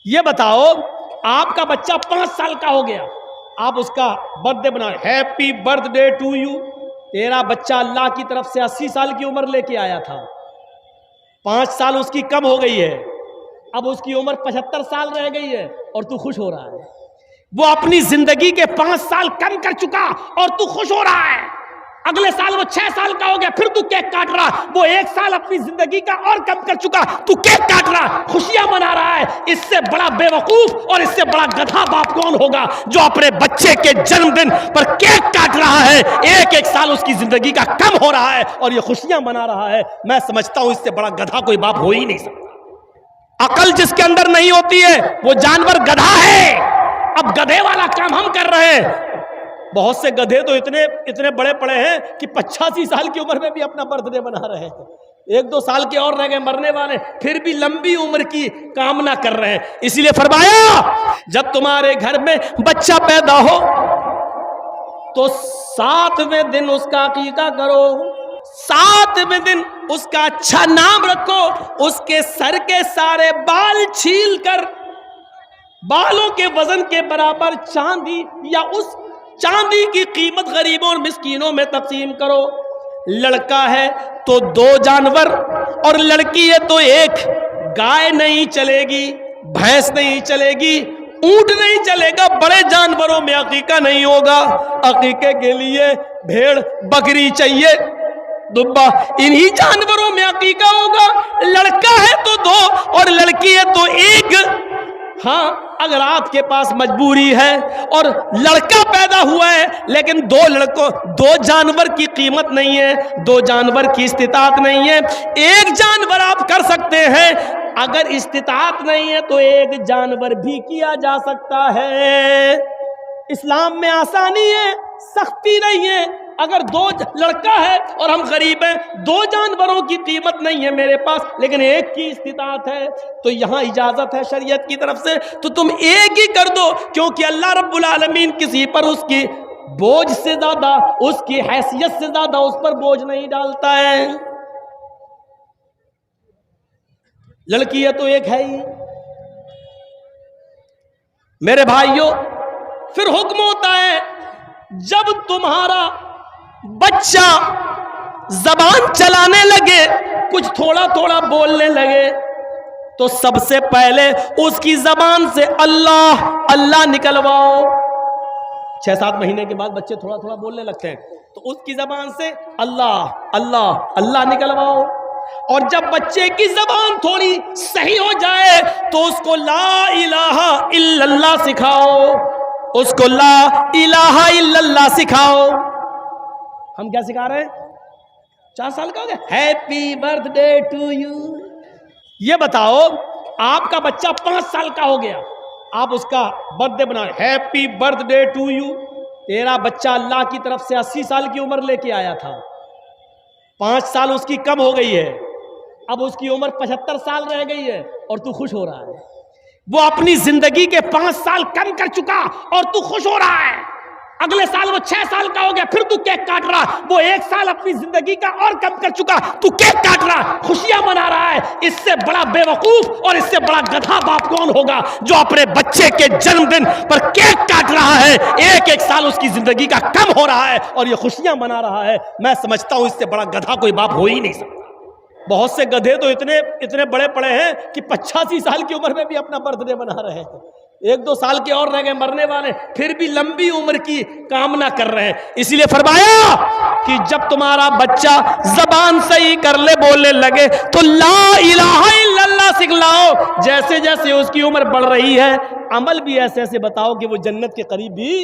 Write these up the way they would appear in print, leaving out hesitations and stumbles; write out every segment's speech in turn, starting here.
یہ بتاؤ آپ کا بچہ 5 سال کا ہو گیا، آپ اس کا برتھ ڈے بنا، happy birthday to you. تیرا بچہ اللہ کی طرف سے 80 سال کی عمر لے کے آیا تھا، 5 سال اس کی کم ہو گئی ہے، اب اس کی عمر 75 سال رہ گئی ہے اور تو خوش ہو رہا ہے۔ وہ اپنی زندگی کے 5 سال کم کر چکا اور تو خوش ہو رہا ہے۔ اگلے سال وہ 6 سال کا ہو گیا، پھر تو کیک کاٹ رہا، وہ 1 سال اپنی زندگی کا اور کم کر چکا، تو کیک کاٹ رہا، خوشیاں منا رہا ہے۔ اس سے بڑا بے وقوف اور اس سے بڑا گدھا باپ کون ہوگا جو اپنے بچے کے جنم دن پر کیک کاٹ رہا ہے، 1 سال اس کی زندگی کا کم ہو رہا ہے اور یہ خوشیاں منا رہا ہے۔ میں سمجھتا ہوں اس سے بڑا گدھا کوئی باپ ہو ہی نہیں سکتا۔ عقل جس کے اندر نہیں ہوتی ہے وہ جانور گدھا ہے۔ اب گدھے والا کام ہم کر رہے ہیں۔ بہت سے گدھے تو اتنے بڑے پڑے ہیں کہ 85 سال کی عمر میں بھی اپنا برتھ ڈے بنا رہے ہیں، 1-2 سال کے اور رہ گئے مرنے والے، پھر بھی لمبی عمر کی کامنا کر رہے ہیں۔ اسی لیے فرمایا جب تمہارے گھر میں بچہ پیدا ہو تو 7ویں دن اس کا عقیقہ کرو، 7ویں دن اس کا اچھا نام رکھو، اس کے سر کے سارے بال چھیل کر بالوں کے وزن کے برابر چاندی یا اس چاندی کی قیمت غریبوں اور مسکینوں میں تقسیم کرو۔ لڑکا ہے تو 2 جانور اور لڑکی ہے تو 1۔ گائے نہیں چلے گی، بھینس نہیں چلے گی، اونٹ نہیں چلے گا، بڑے جانوروں میں عقیقہ نہیں ہوگا۔ عقیقے کے لیے بھیڑ بکری چاہیے، دبا، انہی جانوروں میں عقیقہ ہوگا۔ لڑکا ہے تو 2 اور لڑکی ہے تو 1۔ ہاں اگر آپ کے پاس مجبوری ہے اور لڑکا پیدا ہوا ہے لیکن 2 جانور کی قیمت نہیں ہے، 2 جانور کی استطاعت نہیں ہے، 1 جانور آپ کر سکتے ہیں۔ اگر استطاعت نہیں ہے تو 1 جانور بھی کیا جا سکتا ہے۔ اسلام میں آسانی ہے، سختی نہیں ہے۔ اگر 2 لڑکا ہے اور ہم غریب ہیں، 2 جانوروں کی قیمت نہیں ہے میرے پاس لیکن 1 کی استطاعت ہے تو یہاں اجازت ہے شریعت کی طرف سے، تو تم 1 ہی کر دو، کیونکہ اللہ رب العالمین کسی پر اس کی بوجھ سے زیادہ، اس کی حیثیت سے زیادہ اس پر بوجھ نہیں ڈالتا ہے۔ لڑکی ہے تو 1 ہے ہی۔ میرے بھائیوں پھر حکم ہوتا ہے جب تمہارا بچہ زبان چلانے لگے، کچھ تھوڑا تھوڑا بولنے لگے، تو سب سے پہلے اس کی زبان سے اللہ اللہ نکلواؤ۔ 6-7 مہینے کے بعد بچے تھوڑا تھوڑا بولنے لگتے ہیں تو اس کی زبان سے اللہ اللہ اللہ نکلواؤ۔ اور جب بچے کی زبان تھوڑی صحیح ہو جائے تو اس کو لا الہ الا اللہ سکھاؤ، اس کو لا الہ الا اللہ سکھاؤ۔ ہم کیا سکھا رہے ہیں؟ 4 سال کا ہو گیا، happy birthday to you. یہ بتاؤ آپ کا بچہ 5 سال کا ہو گیا، آپ اس کا برتھ ڈے بنا، happy birthday to you. تیرا بچہ اللہ کی طرف سے 80 سال کی عمر لے کے آیا تھا، 5 سال اس کی کم ہو گئی ہے، اب اس کی عمر 75 سال رہ گئی ہے اور تو خوش ہو رہا ہے۔ وہ اپنی زندگی کے 5 سال کم کر چکا اور تو خوش ہو رہا ہے۔ اگلے سال وہ 6 سال کا ہو گیا، پھر تو کیک کاٹ رہا، وہ 1 سال اپنی زندگی کا اور کم کر چکا، تو کیک کاٹ رہا، خوشیاں منا رہا ہے۔ اس سے بڑا بے وقوف اور اس سے بڑا گدھا باپ کون ہوگا جو اپنے بچے کے جنم دن پر کیک کاٹ رہا ہے، 1 سال اس کی زندگی کا کم ہو رہا ہے اور یہ خوشیاں منا رہا ہے۔ میں سمجھتا ہوں اس سے بڑا گدھا کوئی باپ ہو ہی نہیں سکتا۔ بہت سے گدھے تو اتنے بڑے پڑے ہیں کہ 85 سال کی عمر میں بھی اپنا برتھ ڈے بنا رہے ہیں، 1-2 سال کے اور رہ گئے مرنے والے، پھر بھی لمبی عمر کی کامنا کر رہے ہیں۔ اسی لیے فرمایا کہ جب تمہارا بچہ زبان صحیح کر لے، بولنے لگے تو لا الہ الا اللہ سکھلاؤ۔ جیسے جیسے اس کی عمر بڑھ رہی ہے عمل بھی ایسے ایسے بتاؤ کہ وہ جنت کے قریب بھی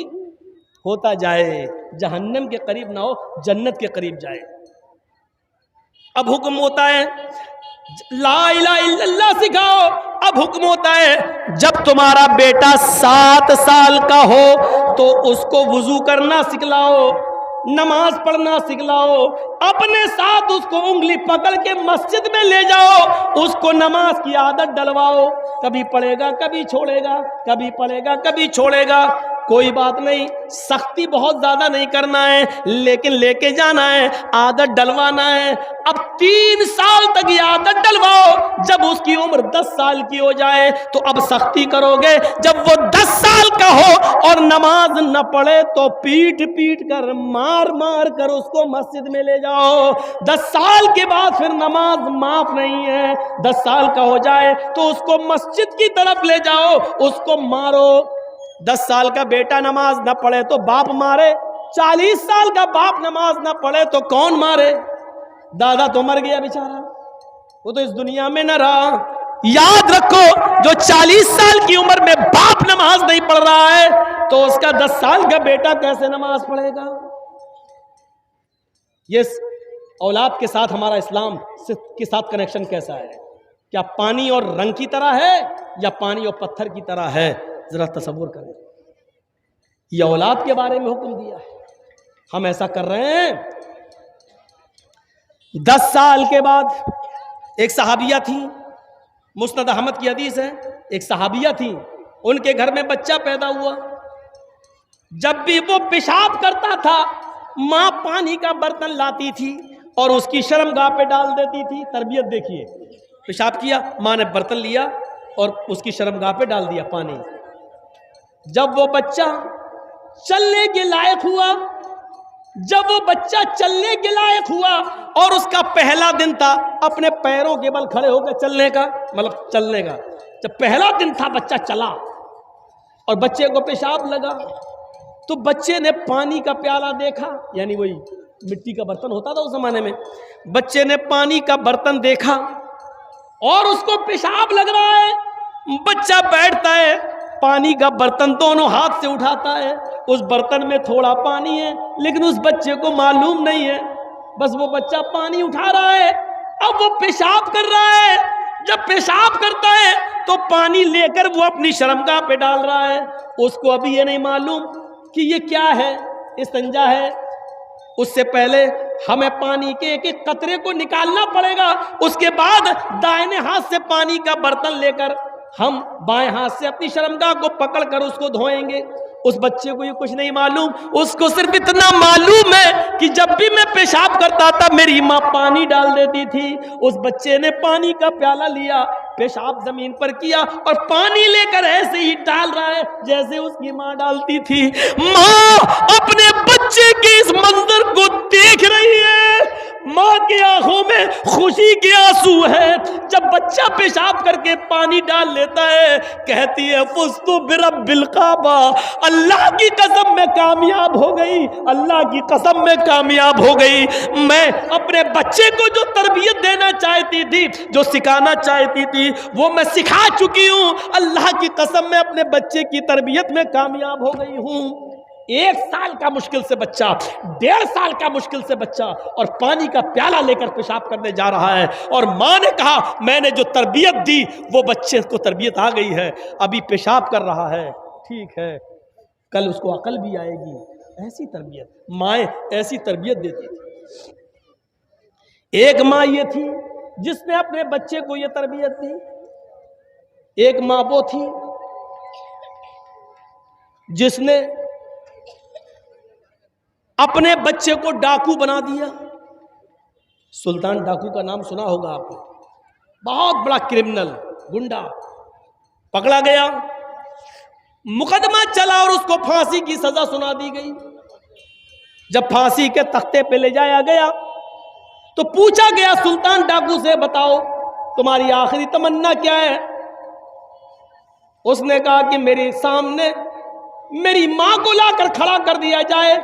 ہوتا جائے، جہنم کے قریب نہ ہو، جنت کے قریب جائے۔ اب حکم ہوتا ہے لا الہ الا اللہ سکھاؤ۔ اب حکم ہوتا ہے جب تمہارا بیٹا 7 سال کا ہو تو اس کو وضو کرنا سکھلاؤ، نماز پڑھنا سکھلاؤ، اپنے ساتھ اس کو انگلی پکڑ کے مسجد میں لے جاؤ، اس کو نماز کی عادت ڈلواؤ۔ کبھی پڑھے گا کبھی چھوڑے گا، کبھی پڑھے گا کبھی چھوڑے گا، کوئی بات نہیں، سختی بہت زیادہ نہیں کرنا ہے لیکن لے کے جانا ہے، عادت ڈلوانا ہے۔ اب 3 سال تک یہ عادت ڈلواؤ، جب اس کی عمر 10 سال کی ہو جائے تو اب سختی کرو گے، جب وہ 10 سال کا ہو اور نماز نہ پڑھے تو پیٹ کر مار کر اس کو مسجد میں لے جاؤ۔ 10 سال کے بعد پھر نماز معاف نہیں ہے، 10 سال کا ہو جائے تو اس کو مسجد کی طرف لے جاؤ، اس کو مارو۔ 10 سال کا بیٹا نماز نہ پڑھے تو باپ مارے، 40 سال کا باپ نماز نہ پڑھے تو کون مارے؟ دادا تو مر گیا بیچارہ، وہ تو اس دنیا میں نہ رہا۔ یاد رکھو، جو 40 سال کی عمر میں باپ نماز نہیں پڑھ رہا ہے تو اس کا 10 سال کا بیٹا کیسے نماز پڑھے گا؟ یہ اولاد کے ساتھ ہمارا اسلام کے ساتھ کنیکشن کیسا ہے؟ کیا پانی اور رنگ کی طرح ہے یا پانی اور پتھر کی طرح ہے؟ ذرا تصور کریں، یہ اولاد کے بارے میں حکم دیا ہے، ہم ایسا کر رہے ہیں۔ 10 سال کے بعد ایک صحابیہ تھی، مسند احمد کی حدیث ہے، ایک صحابیہ تھی، ان کے گھر میں بچہ پیدا ہوا، جب بھی وہ پیشاب کرتا تھا ماں پانی کا برتن لاتی تھی اور اس کی شرمگاہ پہ ڈال دیتی تھی۔ تربیت دیکھیے، پیشاب کیا، ماں نے برتن لیا اور اس کی شرمگاہ پہ ڈال دیا پانی۔ جب وہ بچہ چلنے کے لائق ہوا، اور اس کا پہلا دن تھا اپنے پیروں کے بل کھڑے ہو کے چلنے کا، جب پہلا دن تھا بچہ چلا اور بچے کو پیشاب لگا تو بچے نے پانی کا پیالہ دیکھا، یعنی وہی مٹی کا برتن ہوتا تھا اس زمانے میں، بچے نے پانی کا برتن دیکھا اور اس کو پیشاب لگ رہا ہے۔ بچہ بیٹھتا ہے، پانی کا برتن دونوں ہاتھ سے اٹھاتا ہے، اس برتن میں تھوڑا پانی ہے لیکن اس بچے کو معلوم نہیں ہے، بس وہ بچہ پانی اٹھا رہا ہے، اب وہ پیشاب کر رہا ہے۔ جب پیشاب کرتا ہے تو پانی لے کر وہ اپنی شرمگاہ پہ ڈال رہا ہے، اس کو ابھی یہ نہیں معلوم کہ یہ کیا ہے، استنجا ہے۔ اس سے پہلے ہمیں پانی کے ایک ایک قطرے کو نکالنا پڑے گا، اس کے بعد دائیں ہاتھ سے پانی کا برتن لے کر ہم بائیں ہاتھ سے اپنی شرمگاہ کو پکڑ کر اس کو دھوئیں گے۔ اس بچے کو یہ کچھ نہیں معلوم، اس کو صرف اتنا معلوم ہے کہ جب بھی میں پیشاب کرتا تھا میری ماں پانی ڈال دیتی تھی۔ اس بچے نے پانی کا پیالہ لیا، پیشاب زمین پر کیا اور پانی لے کر ایسے ہی ڈال رہا ہے جیسے اس کی ماں ڈالتی تھی۔ ماں اپنے بچے کے اس منظر کو دیکھ رہی ہے، ماں کی آنکھوں میں خوشی کے آنسو ہے۔ جب بچہ پیشاب کر کے پانی ڈال لیتا ہے کہتی ہے فزت برب الکعبہ، اللہ کی قسم میں کامیاب ہو گئی، اللہ کی قسم میں کامیاب ہو گئی۔ میں اپنے بچے کو جو تربیت دینا چاہتی تھی، جو سکھانا چاہتی تھی، وہ میں سکھا چکی ہوں۔ اللہ کی قسم میں اپنے بچے کی تربیت میں کامیاب ہو گئی ہوں۔ 1 سال کا مشکل سے بچہ، 1.5 سال کا مشکل سے بچہ اور پانی کا پیالہ لے کر پیشاب کرنے جا رہا ہے، اور ماں نے کہا میں نے جو تربیت دی وہ بچے کو تربیت آ گئی ہے، ابھی پیشاب کر رہا ہے، ٹھیک ہے کل اس کو عقل بھی آئے گی۔ ایسی تربیت مائیں ایسی تربیت دیتی تھی۔ ایک ماں یہ تھی جس نے اپنے بچے کو یہ تربیت دی، ایک ماں وہ تھی جس نے اپنے بچے کو ڈاکو بنا دیا۔ سلطان ڈاکو کا نام سنا ہوگا آپ نے، بہت بڑا کرمنل، گنڈا، پکڑا گیا، مقدمہ چلا اور اس کو پھانسی کی سزا سنا دی گئی۔ جب پھانسی کے تختے پہ لے جایا گیا تو پوچھا گیا سلطان ڈاکو سے بتاؤ تمہاری آخری تمنا کیا ہے؟ اس نے کہا کہ میرے سامنے میری ماں کو لا کر کھڑا کر دیا جائے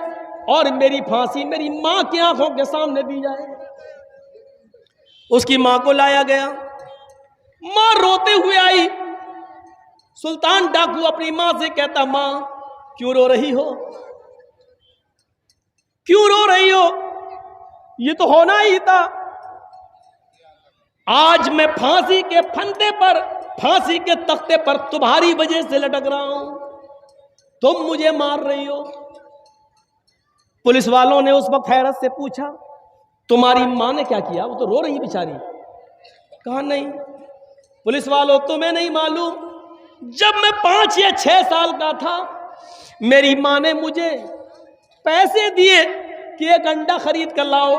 اور میری پھانسی میری ماں کی آنکھوں کے سامنے دی جائے۔ اس کی ماں کو لایا گیا، ماں روتے ہوئے آئی۔ سلطان ڈاکو اپنی ماں سے کہتا ماں کیوں رو رہی ہو، کیوں رو رہی ہو، یہ تو ہونا ہی تھا۔ آج میں پھانسی کے پھندے پر، پھانسی کے تختے پر تمہاری وجہ سے لٹک رہا ہوں، تم مجھے مار رہی ہو۔ پولیس والوں نے اس وقت حیرت سے پوچھا تمہاری ماں نے کیا کیا، وہ تو رو رہی بیچاری۔ کہا نہیں پولیس والوں تمہیں نہیں معلوم، جب میں 5 یا 6 سال کا تھا میری ماں نے مجھے پیسے دیے کہ 1 انڈا خرید کر لاؤ،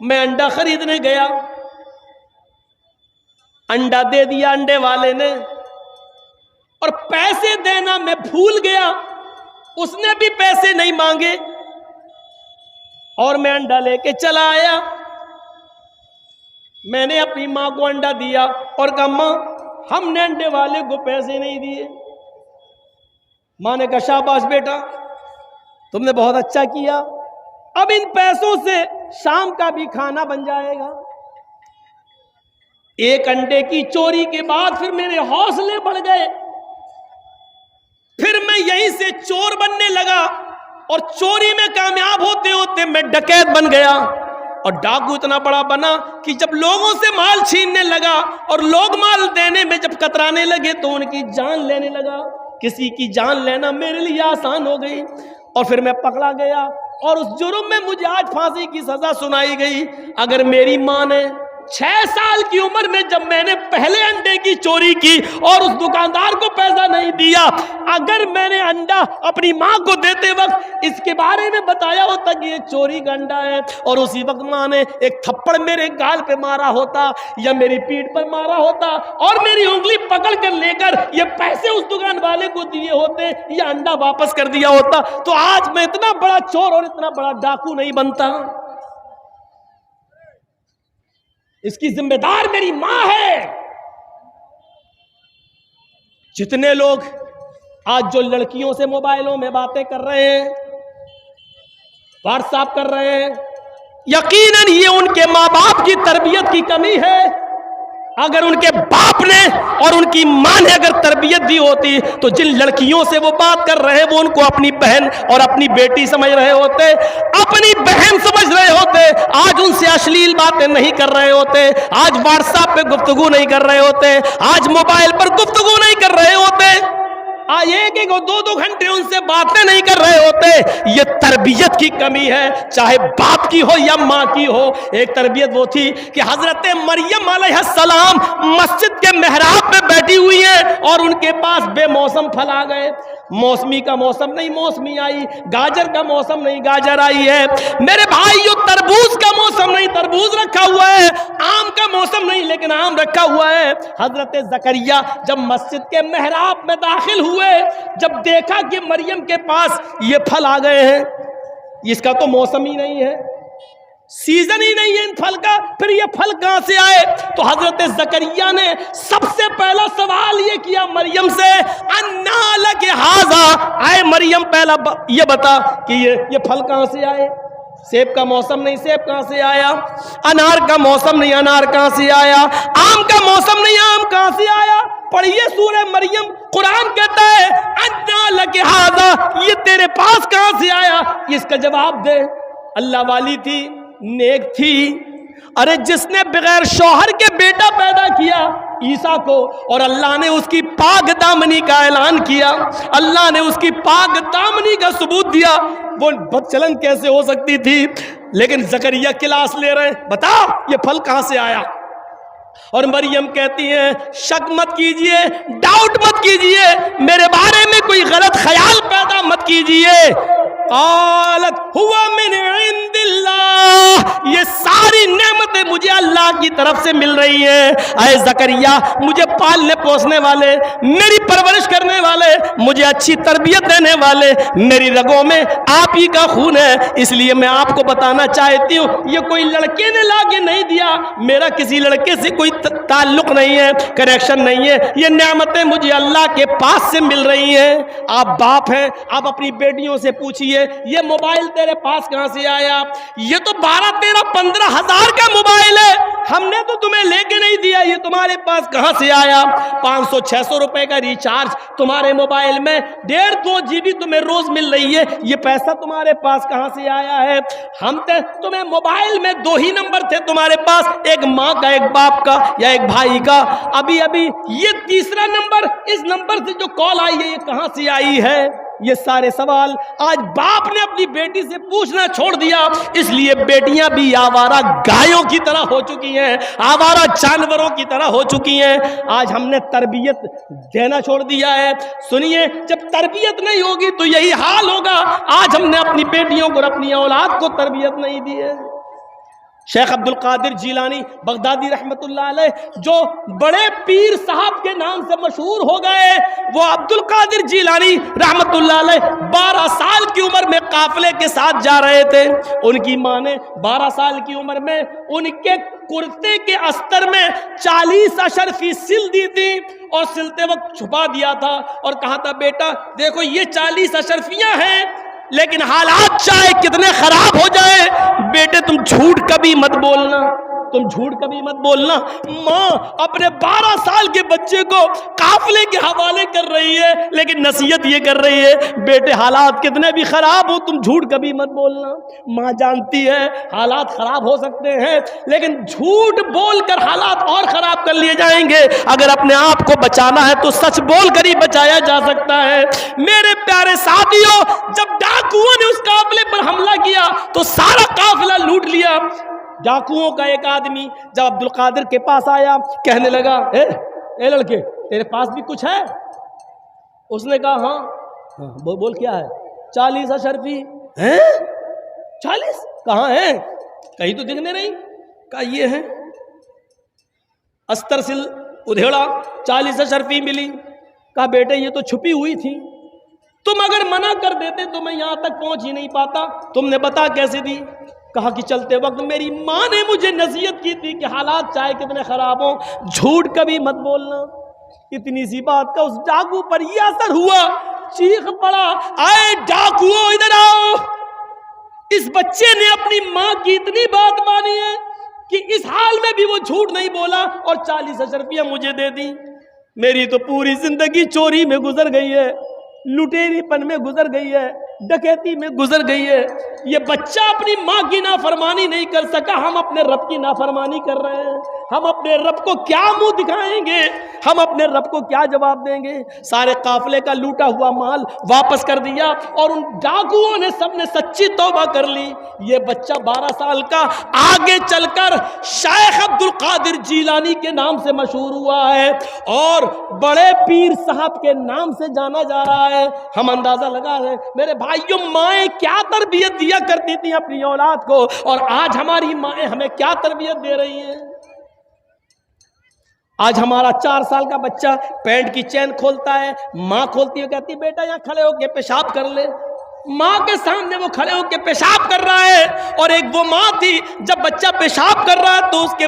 میں انڈا خریدنے گیا، انڈا دے دیا انڈے والے نے، اور پیسے دینا میں بھول گیا، اس نے بھی پیسے نہیں مانگے، اور میں انڈا لے کے چلا آیا۔ میں نے اپنی ماں کو انڈا دیا اور کہا ماں ہم نے انڈے والے کو پیسے نہیں دیے۔ ماں نے کہا شاباش بیٹا، تم نے بہت اچھا کیا، اب ان پیسوں سے شام کا بھی کھانا بن جائے گا۔ ایک انڈے کی چوری کے بعد پھر میرے حوصلے بڑھ گئے، پھر میں یہیں سے چور بننے لگا، اور چوری میں کامیاب ہوتے ہوتے میں ڈکیت بن گیا، اور ڈاکو اتنا بڑا بنا کہ جب لوگوں سے مال چھیننے لگا اور لوگ مال دینے میں جب کترانے لگے تو ان کی جان لینے لگا۔ کسی کی جان لینا میرے لیے آسان ہو گئی، اور پھر میں پکڑا گیا، اور اس جرم میں مجھے آج پھانسی کی سزا سنائی گئی۔ اگر میری ماں نے 6 سال کی عمر میں جب میں نے پہلے انڈے کی چوری کی اور اس دکاندار کو پیسہ نہیں دیا، اگر میں نے انڈا اپنی ماں کو دیتے وقت اس کے بارے میں بتایا ہوتا کہ یہ چوری کا انڈا ہے، اور اسی وقت ماں نے ایک تھپڑ میرے گال پہ مارا ہوتا یا میری پیٹھ پر مارا ہوتا اور میری انگلی پکڑ کر لے کر یہ پیسے اس دکان والے کو دیے ہوتے یا انڈا واپس کر دیا ہوتا، تو آج میں اتنا بڑا چور اور اتنا بڑا ڈاکو نہیں بنتا۔ اس کی ذمہ دار میری ماں ہے۔ جتنے لوگ آج جو لڑکیوں سے موبائلوں میں باتیں کر رہے ہیں، واٹس ایپ کر رہے ہیں، یقیناً یہ ان کے ماں باپ کی تربیت کی کمی ہے۔ اگر ان کے باپ نے اور ان کی ماں نے اگر تربیت دی ہوتی تو جن لڑکیوں سے وہ بات کر رہے وہ ان کو اپنی بہن اور اپنی بیٹی سمجھ رہے ہوتے، اپنی بہن سمجھ رہے ہوتے، آج ان سے اشلیل باتیں نہیں کر رہے ہوتے، آج واٹس ایپ پہ گفتگو نہیں کر رہے ہوتے، آج موبائل پر گفتگو نہیں کر رہے ہوتے، آج ایک اور 2 گھنٹے ان سے باتیں نہیں کر رہے ہوتے۔ یہ تربیت کی کمی ہے، چاہے باپ کی ہو یا ماں کی ہو۔ ایک تربیت وہ تھی کہ حضرت مریم علیہ السلام مسجد کے محراب میں بیٹھی ہوئی ہیں اور ان کے پاس بے موسم پھل آ گئے۔ موسمی کا موسم نہیں موسمی آئی، گاجر کا موسم نہیں گاجر آئی ہے، میرے بھائیو تربوز کا موسم نہیں تربوز رکھا ہوا ہے، آم کا موسم نہیں لیکن آم رکھا ہوا ہے۔ حضرت زکریا جب مسجد کے محراب میں داخل ہوئے، جب دیکھا کہ مریم کے پاس یہ پھل آ گئے ہیں، اس کا تو موسم ہی نہیں ہے، سیزن ہی نہیں ہے ان پھل کا، پھر یہ پھل کہاں سے آئے؟ تو حضرت زکریا نے سب سے پہلا سوال یہ کیا مریم سے، انا لک ھذا، اے مریم پہلا یہ بتا کہ یہ پھل کہاں سے آئے؟ سیب کا موسم نہیں سیب کہاں سے آیا، انار کا موسم نہیں انار کہاں سے آیا، آم کا موسم نہیں آم کہاں سے آیا؟ پڑھیے سورہ مریم، قرآن کہتا ہے انا لک ھذا، یہ تیرے پاس کہاں سے آیا؟ اس کا جواب دے۔ اللہ والی تھی، نیک تھی، ارے جس نے بغیر شوہر کے بیٹا پیدا کیا عیسیٰ کو، اور اللہ نے اس کی پاک دامنی کا اعلان کیا، اللہ نے اس کی پاک دامنی کا ثبوت دیا، وہ بدچلن کیسے ہو سکتی تھی؟ لیکن زکریا کلاس لے رہے، بتا یہ پھل کہاں سے آیا؟ اور مریم کہتی ہیں شک مت کیجئے، ڈاؤٹ مت کیجئے، میرے بارے میں کوئی غلط خیال پیدا مت کیجئے۔ قالت هو من عند اللہ، یہ ساری نعمتیں مجھے اللہ کی طرف سے مل رہی ہیں۔ اے زکریا، مجھے پالنے پوسنے والے، میری پرورش کرنے والے، مجھے اچھی تربیت دینے والے، میری رگوں میں آپ ہی کا خون ہے، اس لیے میں آپ کو بتانا چاہتی ہوں یہ کوئی لڑکے نے لا کے نہیں دیا، میرا کسی لڑکے سے کوئی تعلق نہیں ہے، کنیکشن نہیں ہے، یہ نعمتیں مجھے اللہ کے پاس سے مل رہی ہیں۔ آپ باپ ہیں، آپ اپنی بیٹیوں سے پوچھئے یہ موبائل تیرے پاس کہاں سے آیا؟ یہ تو 12, 13, 15 ہزار کا موبائل ہے، ہم نے تو تمہیں لے کے نہیں دیا، یہ تمہارے پاس کہاں سے آیا؟ 500, 600 روپے کا ریچارج تمہارے موبائل میں 1.5-2 GB تمہیں روز مل رہی ہے، یہ پیسہ تمہارے پاس کہاں سے آیا ہے؟ ہم تمہیں موبائل میں 2 ہی نمبر تھے تمہارے پاس، ایک ماں کا ایک باپ کا یا ایک بھائی کا، ابھی یہ تیسرا نمبر، اس نمبر سے جو کال آئی ہے یہ کہاں سے آئی ہے؟ یہ سارے سوال آج باپ نے اپنی بیٹی سے پوچھنا چھوڑ دیا، اس لیے بیٹیاں بھی آوارہ گایوں کی طرح ہو چکی ہیں، آوارہ جانوروں کی طرح ہو چکی ہیں۔ آج ہم نے تربیت دینا چھوڑ دیا ہے۔ سنیے، جب تربیت نہیں ہوگی تو یہی حال ہوگا۔ آج ہم نے اپنی بیٹیوں کو اور اپنی اولاد کو تربیت نہیں دی ہے۔ شیخ عبد القادر جیلانی بغدادی رحمت اللہ علیہ جو بڑے پیر صاحب کے نام سے مشہور ہو گئے، وہ عبد القادر جیلانی رحمت اللہ علیہ 12 سال کی عمر میں قافلے کے ساتھ جا رہے تھے۔ ان کی ماں نے 12 سال کی عمر میں ان کے کرتے کے استر میں 40 اشرفی سل دی تھی، اور سلتے وقت چھپا دیا تھا اور کہا تھا بیٹا دیکھو یہ 40 اشرفیاں ہیں، لیکن حالات چاہے کتنے خراب ہو جائے بیٹے تم جھوٹ کبھی مت بولنا، تم جھوٹ کبھی مت بولنا۔ ماں اپنے 12 سال کے بچے کو قافلے کے حوالے کر رہی ہے، لیکن نصیحت یہ کر رہی ہے بیٹے حالات کتنے بھی خراب ہو تم جھوٹ کبھی مت بولنا۔ ماں جانتی ہے حالات خراب ہو سکتے ہیں، لیکن جھوٹ بول کر حالات اور خراب کر لیے جائیں گے۔ اگر اپنے آپ کو بچانا ہے تو سچ بول کر ہی بچایا جا سکتا ہے۔ میرے پیارے ساتھیوں، جب ڈاکوؤں نے اس قافلے پر حملہ کیا تو سارا قافلہ لوٹ لیا۔ ڈاکوؤں کا ایک آدمی جب عبد القادر کے پاس آیا کہنے لگا اے لڑکے تیرے پاس بھی کچھ ہے؟ اس نے کہا ہاں۔ بول کیا ہے؟ 40 اشرفی ہیں۔ 40 کہاں ہیں؟ کہیں تو دکھنے نہیں۔ کہا یہ ہیں۔ استر سل ادھیڑا 40 اشرفی ملی۔ کہا بیٹے یہ تو چھپی ہوئی تھی، تم اگر منع کر دیتے تو میں یہاں تک پہنچ ہی نہیں پاتا، تم نے بتا کیسے دی؟ کہا کہ چلتے وقت میری ماں نے مجھے نصیحت کی تھی کہ حالات چاہے کتنے خراب ہوں جھوٹ کبھی مت بولنا۔ اتنی سی بات کا اس ڈاکو پر یہ اثر ہوا، چیخ پڑا اے ڈاکو ادھر آؤ۔ اس بچے نے اپنی ماں کی اتنی بات مانی ہے کہ اس حال میں بھی وہ جھوٹ نہیں بولا اور 40 اشرفیاں مجھے دے دی۔ میری تو پوری زندگی چوری میں گزر گئی ہے، لٹیری پن میں گزر گئی ہے، ڈکیتی میں گزر گئی ہے۔ یہ بچہ اپنی ماں کی نافرمانی نہیں کر سکا، ہم اپنے رب کی نافرمانی کر رہے ہیں۔ ہم اپنے رب کو کیا منہ دکھائیں گے؟ ہم اپنے رب کو کیا جواب دیں گے؟ سارے قافلے کا لوٹا ہوا مال واپس کر دیا اور ان ڈاکوؤں نے سب نے سچی توبہ کر لی۔ یہ بچہ 12 سال کا آگے چل کر شیخ عبد القادر جیلانی کے نام سے مشہور ہوا ہے اور بڑے پیر صاحب کے نام سے جانا جا رہا ہے۔ ہم اندازہ لگا رہے ہیں میرے بھائیوں مائیں کیا تربیت دیا کرتی تھی اپنی اولاد کو، اور آج ہماری مائیں ہمیں کیا تربیت دے رہی ہیں۔ آج ہمارا 4 سال کا بچہ پینٹ کی چین کھولتا ہے، ماں کھولتی ہے کہتی بیٹا یہاں کھڑے ہو کے پیشاب کر لے۔ ماں کے سامنے وہ کھڑے ہو کے پیشاب کر رہا ہے، اور ایک وہ ماں تھی جب بچہ پیشاب کر رہا ہے تو اس کے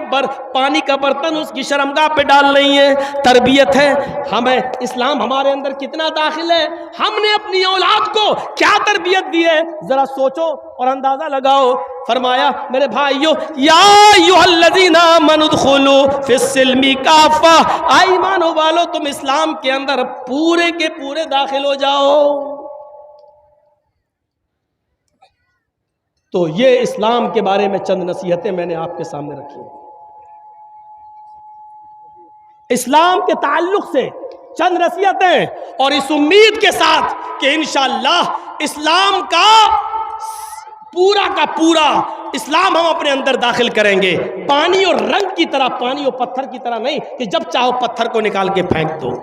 پانی کا برتن اس کی شرمگاہ پہ ڈال رہی ہے۔ تربیت ہے ہمیں اسلام ہمارے اندر کتنا داخل ہے، ہم نے اپنی اولاد کو کیا تربیت دی ہے، ذرا سوچو اور اندازہ لگاؤ۔ فرمایا میرے بھائیو یا ایھا الذین آمنوا ادخلوا فی السلم کافہ، ایمانو والو تم اسلام کے اندر پورے کے پورے داخل ہو جاؤ۔ تو یہ اسلام کے بارے میں چند نصیحتیں میں نے آپ کے سامنے رکھی۔ اسلام کے تعلق سے چند نصیحتیں، اور اس امید کے ساتھ کہ انشاءاللہ اسلام کا پورا اسلام ہم اپنے اندر داخل کریں گے، پانی اور رنگ کی طرح، پانی اور پتھر کی طرح نہیں کہ جب چاہو پتھر کو نکال کے پھینک دو۔